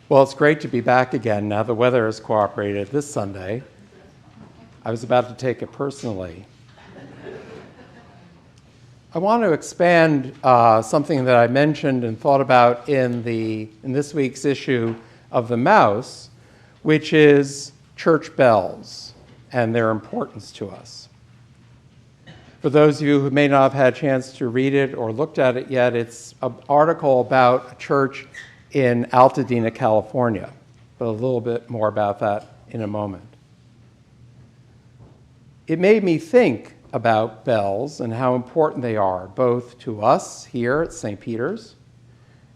Well, it's great to be back again. Now the weather has cooperated this Sunday. I was about to take it personally. I want to expand something that I mentioned and thought about in this week's issue of The Mouse, which is church bells and their importance to us. For those of you who may not have had a chance to read it or looked at it yet, it's an article about a church in Altadena, California, but a little bit more about that in a moment. It made me think about bells and how important they are, both to us here at St. Peter's,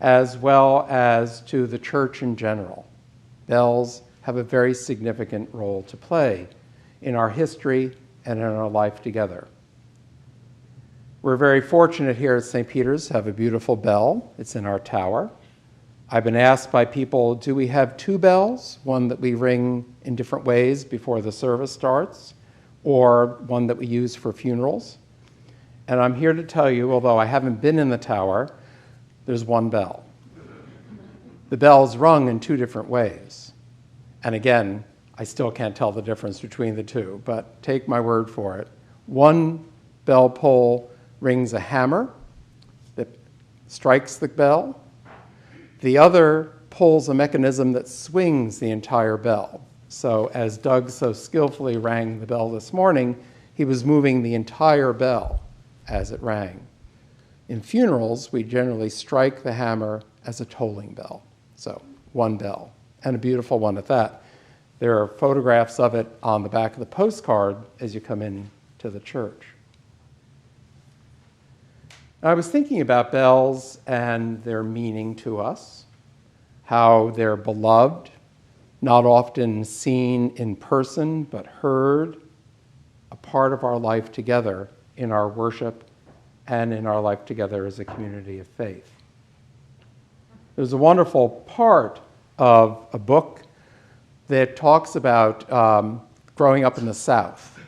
as well as to the church in general. Bells have a very significant role to play in our history and in our life together. We're very fortunate here at St. Peter's to have a beautiful bell. It's in our tower. I've been asked by people, do we have two bells? One that we ring in different ways before the service starts, or one that we use for funerals? And I'm here to tell you, although I haven't been in the tower, there's one bell. The bell's rung in two different ways. And again, I still can't tell the difference between the two, but take my word for it. One bell pull rings a hammer that strikes the bell. The other pulls a mechanism that swings the entire bell. So as Doug so skillfully rang the bell this morning, he was moving the entire bell as it rang. In funerals, we generally strike the hammer as a tolling bell. So one bell, and a beautiful one at that. There are photographs of it on the back of the postcard as you come in to the church. I was thinking about bells and their meaning to us, how they're beloved, not often seen in person, but heard, a part of our life together in our worship and in our life together as a community of faith. There's a wonderful part of a book that talks about growing up in the South.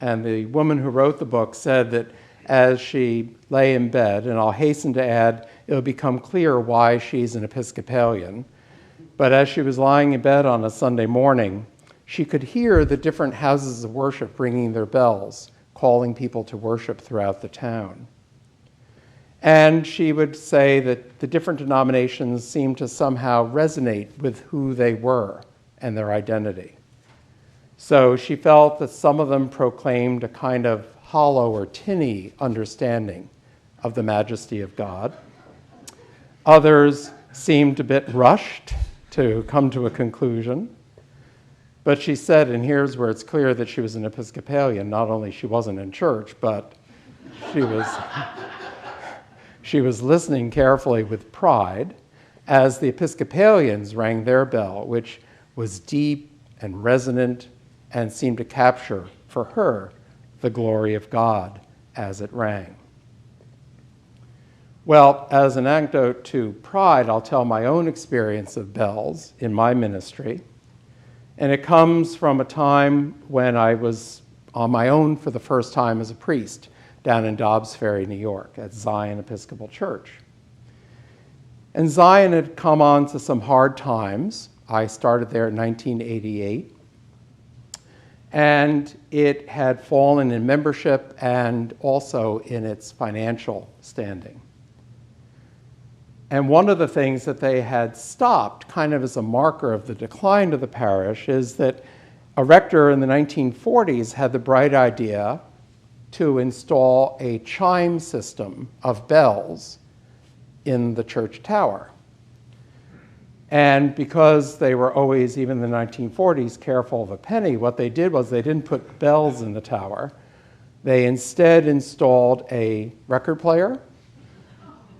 And the woman who wrote the book said that as she lay in bed, and I'll hasten to add, it'll become clear why she's an Episcopalian, but as she was lying in bed on a Sunday morning, she could hear the different houses of worship ringing their bells, calling people to worship throughout the town. And she would say that the different denominations seemed to somehow resonate with who they were and their identity. So she felt that some of them proclaimed a kind of hollow or tinny understanding of the majesty of God. Others seemed a bit rushed to come to a conclusion. But she said, and here's where it's clear that she was an Episcopalian, not only she wasn't in church, but she was listening carefully with pride as the Episcopalians rang their bell, which was deep and resonant and seemed to capture for her the glory of God as it rang. Well, as an anecdote to pride, I'll tell my own experience of bells in my ministry. And it comes from a time when I was on my own for the first time as a priest down in Dobbs Ferry, New York, at Zion Episcopal Church. And Zion had come on to some hard times. I started there in 1988. And it had fallen in membership and also in its financial standing. And one of the things that they had stopped, kind of as a marker of the decline of the parish, is that a rector in the 1940s had the bright idea to install a chime system of bells in the church tower. And because they were always, even in the 1940s, careful of a penny, what they did was they didn't put bells in the tower. They instead installed a record player,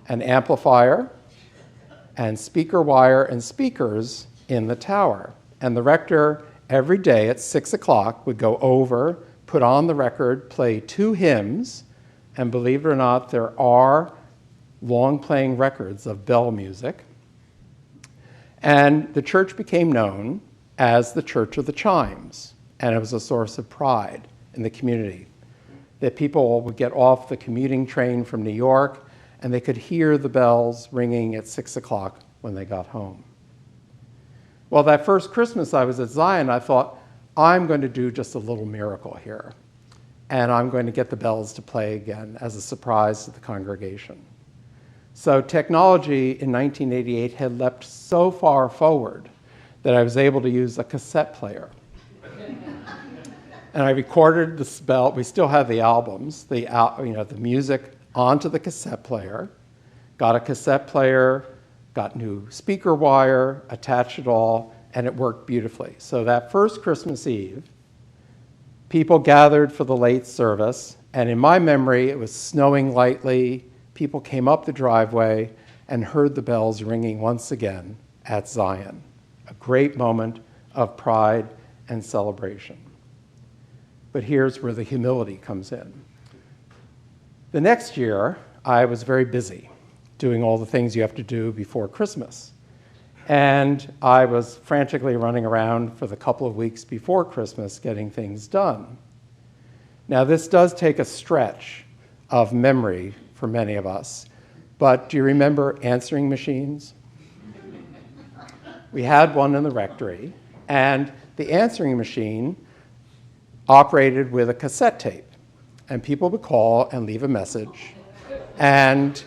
an amplifier, and speaker wire and speakers in the tower. And the rector, every day at 6 o'clock, would go over, put on the record, play 2 hymns, and believe it or not, there are long-playing records of bell music. And the church became known as the Church of the Chimes, and it was a source of pride in the community, that people would get off the commuting train from New York and they could hear the bells ringing at 6 o'clock when they got home. Well, that first Christmas I was at Zion, I thought, I'm going to do just a little miracle here. And I'm going to get the bells to play again as a surprise to the congregation. So technology in 1988 had leapt so far forward that I was able to use a cassette player. And I recorded the bell. We still have the albums, the music onto the cassette player, got a cassette player, got new speaker wire, attached it all, and it worked beautifully. So that first Christmas Eve, people gathered for the late service, and in my memory, it was snowing lightly. People came up the driveway and heard the bells ringing once again at Zion. A great moment of pride and celebration. But here's where the humility comes in. The next year, I was very busy doing all the things you have to do before Christmas. And I was frantically running around for the couple of weeks before Christmas getting things done. Now, this does take a stretch of memory for many of us, but do you remember answering machines? We had one in the rectory, and the answering machine operated with a cassette tape, and people would call and leave a message, and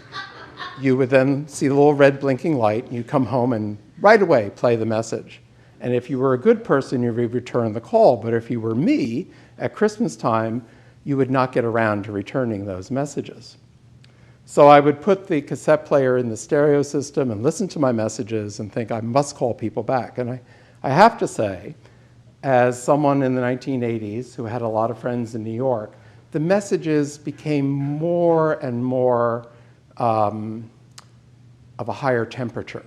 you would then see the little red blinking light, and you'd come home and right away play the message. And if you were a good person, you would return the call, but if you were me, at Christmas time, you would not get around to returning those messages. So I would put the cassette player in the stereo system and listen to my messages and think I must call people back. And I have to say, as someone in the 1980s who had a lot of friends in New York, the messages became more and more of a higher temperature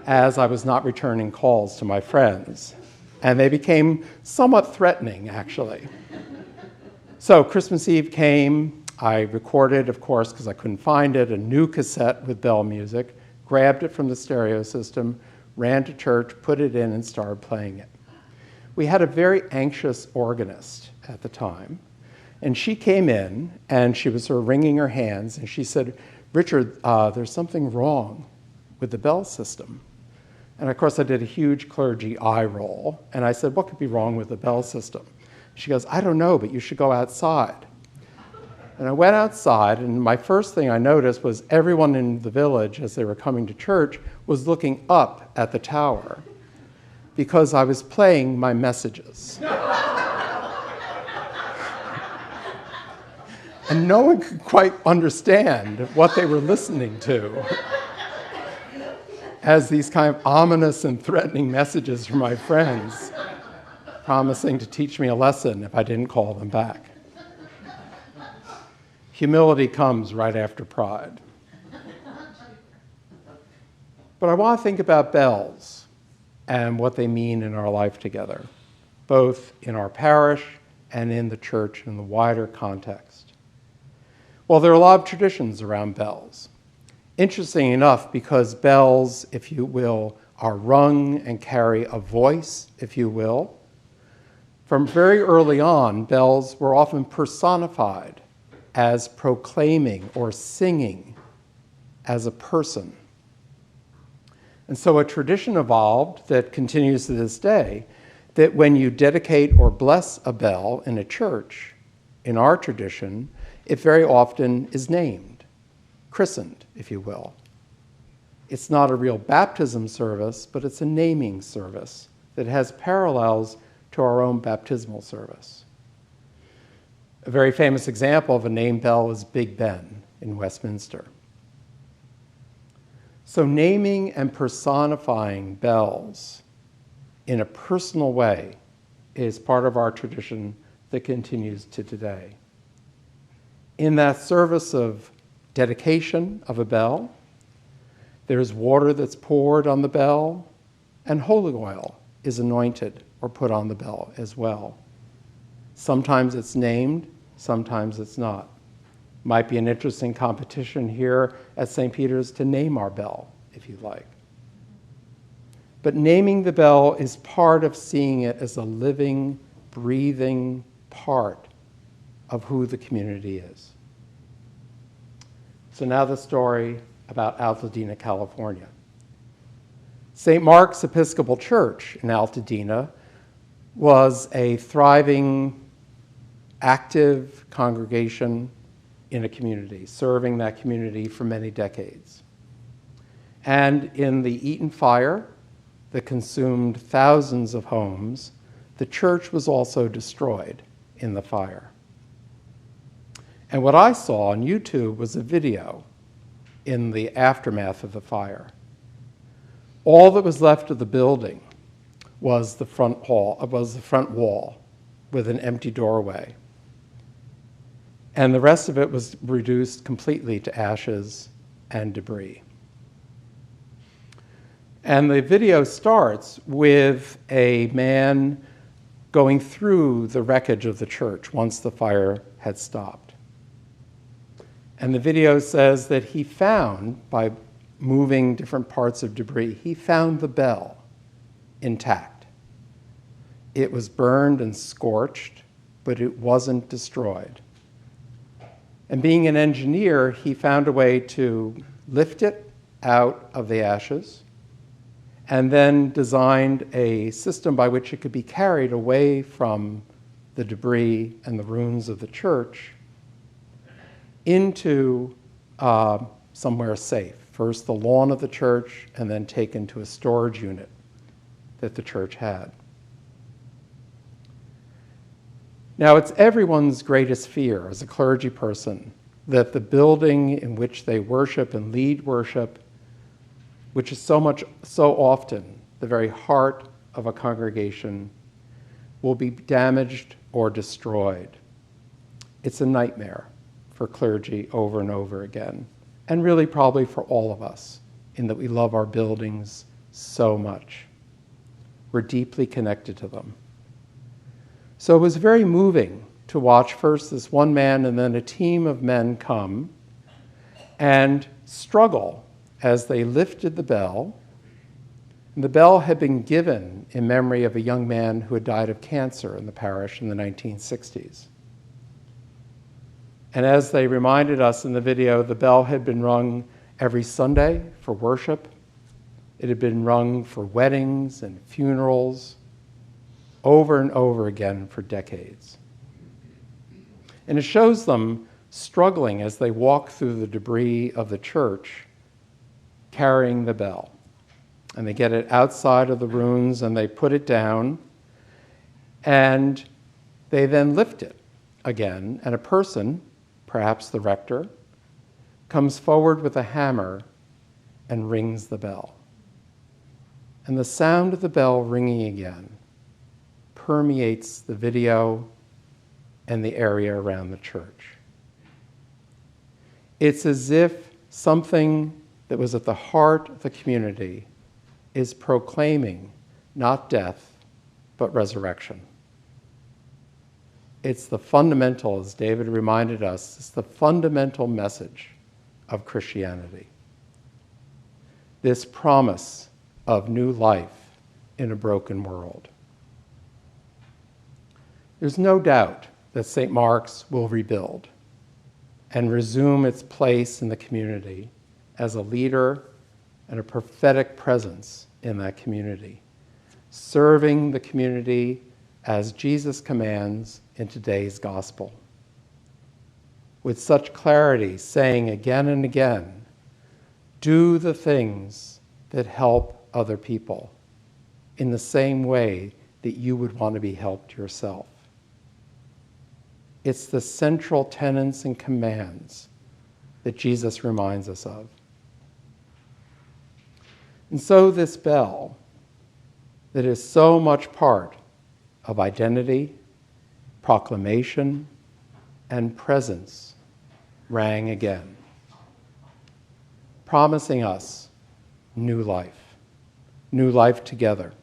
as I was not returning calls to my friends. And they became somewhat threatening, actually. So Christmas Eve came. I recorded, of course, because I couldn't find it, a new cassette with bell music, grabbed it from the stereo system, ran to church, put it in, and started playing it. We had a very anxious organist at the time, and she came in, and she was sort of wringing her hands, and she said, Richard, there's something wrong with the bell system. And of course, I did a huge clergy eye roll, and I said, what could be wrong with the bell system? She goes, I don't know, but you should go outside. And I went outside, and my first thing I noticed was everyone in the village, as they were coming to church, was looking up at the tower because I was playing my messages. And no one could quite understand what they were listening to as these kind of ominous and threatening messages from my friends, promising to teach me a lesson if I didn't call them back. Humility comes right after pride. But I want to think about bells and what they mean in our life together, both in our parish and in the church in the wider context. Well, there are a lot of traditions around bells. Interesting enough, because bells, if you will, are rung and carry a voice, if you will. From very early on, bells were often personified as proclaiming or singing as a person. And so a tradition evolved that continues to this day, that when you dedicate or bless a bell in a church, in our tradition, it very often is named, christened, if you will. It's not a real baptism service, but it's a naming service that has parallels to our own baptismal service. A very famous example of a named bell is Big Ben in Westminster. So naming and personifying bells in a personal way is part of our tradition that continues to today. In that service of dedication of a bell, there's water that's poured on the bell, and holy oil is anointed or put on the bell as well. Sometimes it's named, sometimes it's not. Might be an interesting competition here at St. Peter's to name our bell, if you like. But naming the bell is part of seeing it as a living, breathing part of who the community is. So now the story about Altadena, California. St. Mark's Episcopal Church in Altadena was a thriving, active congregation in a community, serving that community for many decades. And in the Eaton fire that consumed thousands of homes, the church was also destroyed in the fire. And what I saw on YouTube was a video in the aftermath of the fire. All that was left of the building was the front wall with an empty doorway. And the rest of it was reduced completely to ashes and debris. And the video starts with a man going through the wreckage of the church once the fire had stopped. And the video says that he found, by moving different parts of debris, he found the bell intact. It was burned and scorched, but it wasn't destroyed. And being an engineer, he found a way to lift it out of the ashes and then designed a system by which it could be carried away from the debris and the ruins of the church into somewhere safe. First the lawn of the church, and then taken to a storage unit that the church had. Now, it's everyone's greatest fear as a clergy person that the building in which they worship and lead worship, which is so often the very heart of a congregation, will be damaged or destroyed. It's a nightmare for clergy over and over again, and really probably for all of us, in that we love our buildings so much. We're deeply connected to them. So it was very moving to watch first this one man and then a team of men come and struggle as they lifted the bell. And the bell had been given in memory of a young man who had died of cancer in the parish in the 1960s. And as they reminded us in the video, the bell had been rung every Sunday for worship. It had been rung for weddings and funerals, over and over again for decades. And it shows them struggling as they walk through the debris of the church, carrying the bell. And they get it outside of the ruins and they put it down, and they then lift it again, and a person, perhaps the rector, comes forward with a hammer and rings the bell. And the sound of the bell ringing again permeates the video and the area around the church. It's as if something that was at the heart of the community is proclaiming not death, but resurrection. It's the fundamental, as David reminded us, it's the fundamental message of Christianity. This promise of new life in a broken world. There's no doubt that St. Mark's will rebuild and resume its place in the community as a leader and a prophetic presence in that community, serving the community as Jesus commands in today's gospel. With such clarity, saying again and again, do the things that help other people in the same way that you would want to be helped yourself. It's the central tenets and commands that Jesus reminds us of. And so this bell that is so much part of identity, proclamation, and presence rang again, promising us new life together.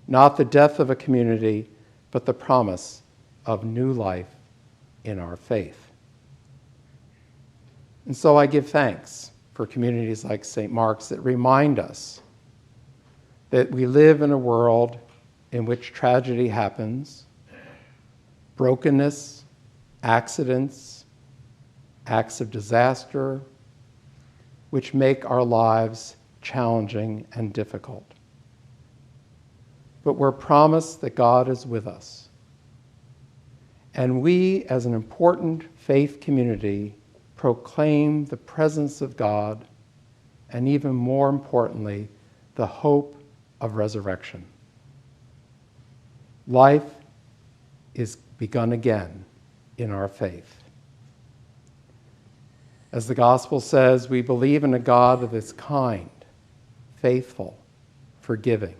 Not the death of a community, but the promise of new life in our faith. And so I give thanks for communities like St. Mark's that remind us that we live in a world in which tragedy happens, brokenness, accidents, acts of disaster, which make our lives challenging, and difficult. But we're promised that God is with us. And we, as an important faith community, proclaim the presence of God and, even more importantly, the hope of resurrection. Life is begun again in our faith. As the gospel says, we believe in a God that is kind, faithful, forgiving.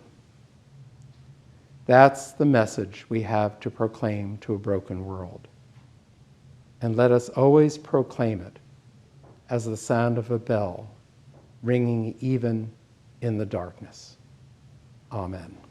That's the message we have to proclaim to a broken world. And let us always proclaim it as the sound of a bell ringing even in the darkness. Amen.